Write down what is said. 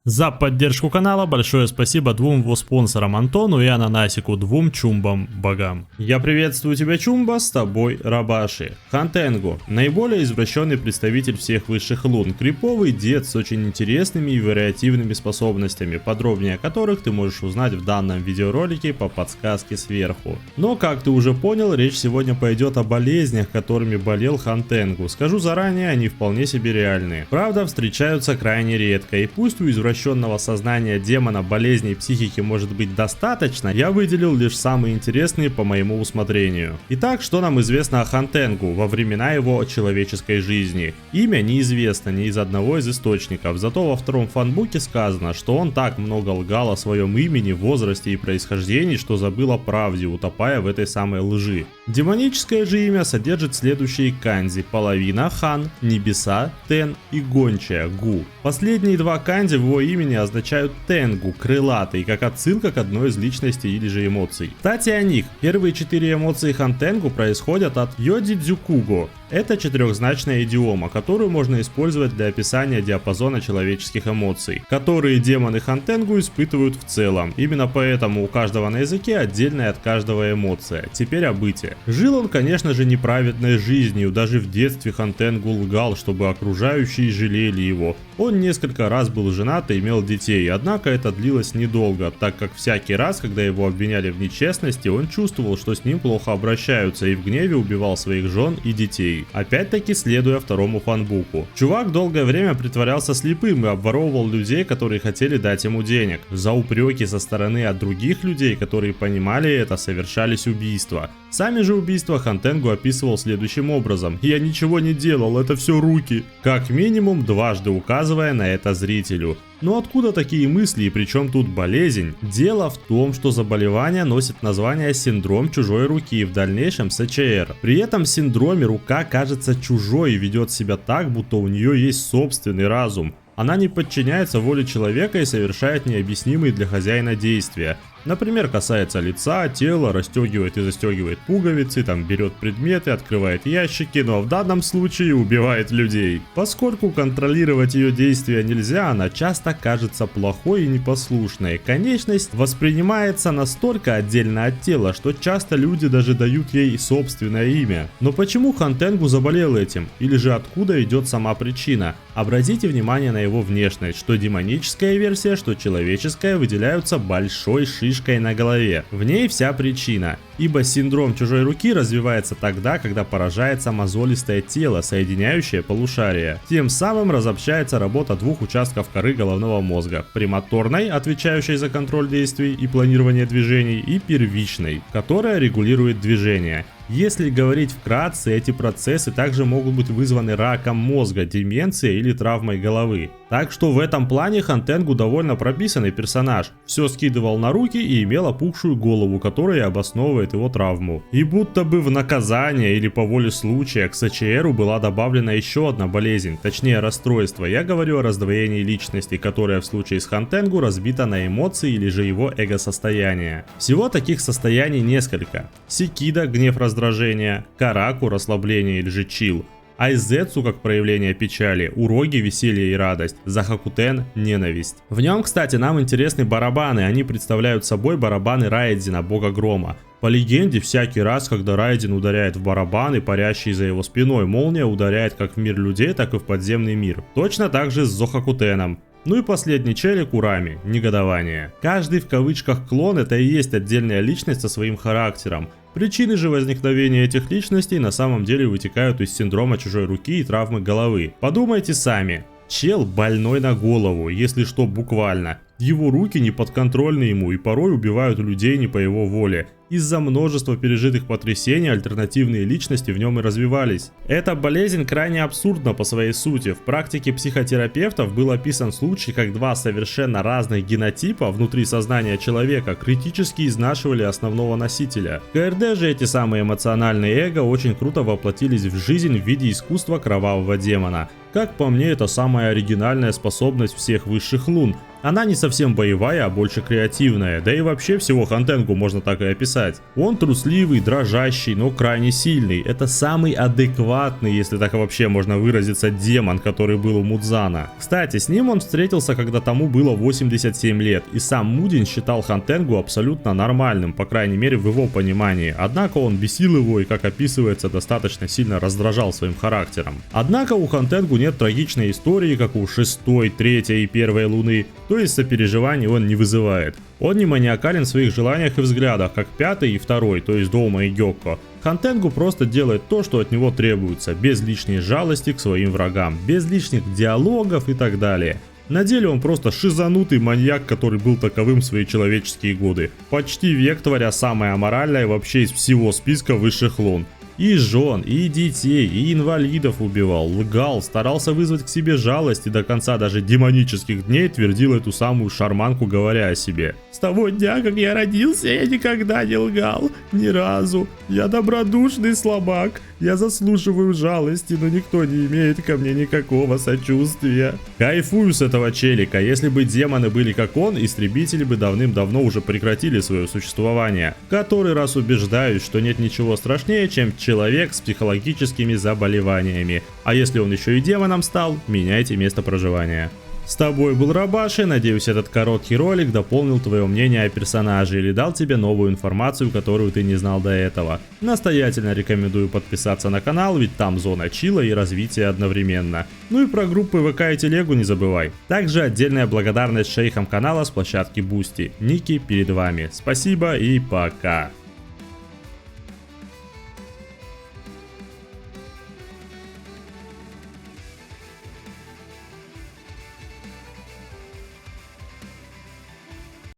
За поддержку канала большое спасибо двум его спонсорам Антону и Ананасику, двум чумбам-богам. Я приветствую тебя, Чумба, с тобой Рабаши. Хантенгу – наиболее извращенный представитель всех высших лун, криповый дед с очень интересными и вариативными способностями, подробнее о которых ты можешь узнать в данном видеоролике по подсказке сверху. Но, как ты уже понял, речь сегодня пойдет о болезнях, которыми болел Хантенгу. Скажу заранее, они вполне себе реальные. Правда, встречаются крайне редко, и пусть у извращенного сознания демона болезней психики может быть достаточно, я выделил лишь самые интересные по моему усмотрению. Итак, что нам известно о Хантенгу во времена его человеческой жизни? Имя неизвестно ни из одного из источников, зато во втором фанбуке сказано, что он так много лгал о своем имени, возрасте и происхождении, что забыл о правде, утопая в этой самой лжи. Демоническое же имя содержит следующие канзи: половина хан, небеса, тен и гончая гу. Последние два канзи в его имени означают тенгу, крылатый, как отсылка к одной из личностей или же эмоций. Кстати, о них. Первые 4 эмоции Хантенгу происходят от йоди дзюкуго. Это четырехзначная идиома, которую можно использовать для описания диапазона человеческих эмоций, которые демоны Хантенгу испытывают в целом. Именно поэтому у каждого на языке отдельная от каждого эмоция. Теперь о быте. Жил он, конечно же, неправедной жизнью, даже в детстве Хантенгу лгал, чтобы окружающие жалели его. Он несколько раз был женат и имел детей, однако это длилось недолго, так как всякий раз, когда его обвиняли в нечестности, он чувствовал, что с ним плохо обращаются, и в гневе убивал своих жен и детей. Опять-таки следуя второму фанбуку. Чувак долгое время притворялся слепым и обворовывал людей, которые хотели дать ему денег. За упреки со стороны от других людей, которые понимали это, совершались убийства. Сами же убийства Хантенгу описывал следующим образом: «Я ничего не делал, это все руки», как минимум дважды указывая на это зрителю. Но откуда такие мысли и причем тут болезнь? Дело в том, что заболевание носит название синдром чужой руки, в дальнейшем СЧР. При этом в синдроме рука кажется чужой и ведет себя так, будто у нее есть собственный разум. Она не подчиняется воле человека и совершает необъяснимые для хозяина действия. Например, касается лица, тела, расстегивает и застегивает пуговицы, там берет предметы, открывает ящики, но в данном случае убивает людей. Поскольку контролировать ее действия нельзя, она часто кажется плохой и непослушной. Конечность воспринимается настолько отдельно от тела, что часто люди даже дают ей собственное имя. Но почему Хантенгу заболел этим? Или же откуда идет сама причина? Обратите внимание на его внешность, что демоническая версия, что человеческая выделяются большой шишкой на голове. В ней вся причина, ибо синдром чужой руки развивается тогда, когда поражается мозолистое тело, соединяющее полушария. Тем самым разобщается работа двух участков коры головного мозга: премоторной, отвечающей за контроль действий и планирование движений, и первичной, которая регулирует движение. Если говорить вкратце, эти процессы также могут быть вызваны раком мозга, деменцией или травмой головы. Так что в этом плане Хантенгу довольно прописанный персонаж. Все скидывал на руки и имел опухшую голову, которая обосновывает его травму. И будто бы в наказание или по воле случая к СЧРу была добавлена еще одна болезнь, точнее расстройство. Я говорю о раздвоении личности, которое в случае с Хантенгу разбито на эмоции или же его эго-состояние. Всего таких состояний несколько. Сикида — гнев, раздражение, Караку — расслабление или же чил, Айзетсу как проявление печали, Уроги — веселье и радость, Захакутен — ненависть. В нем, кстати, нам интересны барабаны, они представляют собой барабаны Райдзена, бога грома. По легенде, всякий раз, когда Райдзен ударяет в барабаны, парящие за его спиной, молния ударяет как в мир людей, так и в подземный мир. Точно так же с Зохакутеном. Ну и последний челик Урами — негодование. Каждый в кавычках клон — это и есть отдельная личность со своим характером. Причины же возникновения этих личностей на самом деле вытекают из синдрома чужой руки и травмы головы. Подумайте сами. Чел больной на голову, если что, буквально. Его руки не подконтрольны ему и порой убивают людей не по его воле. Из-за множества пережитых потрясений альтернативные личности в нем и развивались. Эта болезнь крайне абсурдна по своей сути. В практике психотерапевтов был описан случай, как два совершенно разных генотипа внутри сознания человека критически изнашивали основного носителя. В КРД же эти самые эмоциональные эго очень круто воплотились в жизнь в виде искусства кровавого демона. Как по мне, это самая оригинальная способность всех высших лун. Она не совсем боевая, а больше креативная, да и вообще всего Хантенгу можно так и описать. Он трусливый, дрожащий, но крайне сильный. Это самый адекватный, если так вообще можно выразиться, демон, который был у Мудзана. Кстати, с ним он встретился, когда тому было 87 лет, и сам Мудин считал Хантенгу абсолютно нормальным, по крайней мере в его понимании. Однако он бесил его и, как описывается, достаточно сильно раздражал своим характером. Однако у Хантенгу нет трагичной истории, как у 6-й, 3-й и 1-й луны, то есть сопереживаний он не вызывает. Он не маниакален в своих желаниях и взглядах, как 5-й и 2-й, то есть Доума и Гёкко. Хантенгу просто делает то, что от него требуется, без лишней жалости к своим врагам, без лишних диалогов и так далее. На деле он просто шизанутый маньяк, который был таковым в свои человеческие годы, почти век творя самое аморальное вообще из всего списка высших лун. И жен, и детей, и инвалидов убивал, лгал, старался вызвать к себе жалость и до конца даже демонических дней твердил эту самую шарманку, говоря о себе. С того дня, как я родился, я никогда не лгал, ни разу. Я добродушный слабак, я заслуживаю жалости, но никто не имеет ко мне никакого сочувствия. Кайфую с этого челика, если бы демоны были как он, истребители бы давным-давно уже прекратили свое существование. Который раз убеждаюсь, что нет ничего страшнее, чем человек с психологическими заболеваниями. А если он еще и демоном стал, меняйте место проживания. С тобой был Рабаши, надеюсь этот короткий ролик дополнил твое мнение о персонаже или дал тебе новую информацию, которую ты не знал до этого. Настоятельно рекомендую подписаться на канал, ведь там зона чила и развития одновременно. Ну и про группы ВК и телегу не забывай. Также отдельная благодарность шейхам канала с площадки Boosty. Ники перед вами. Спасибо и пока.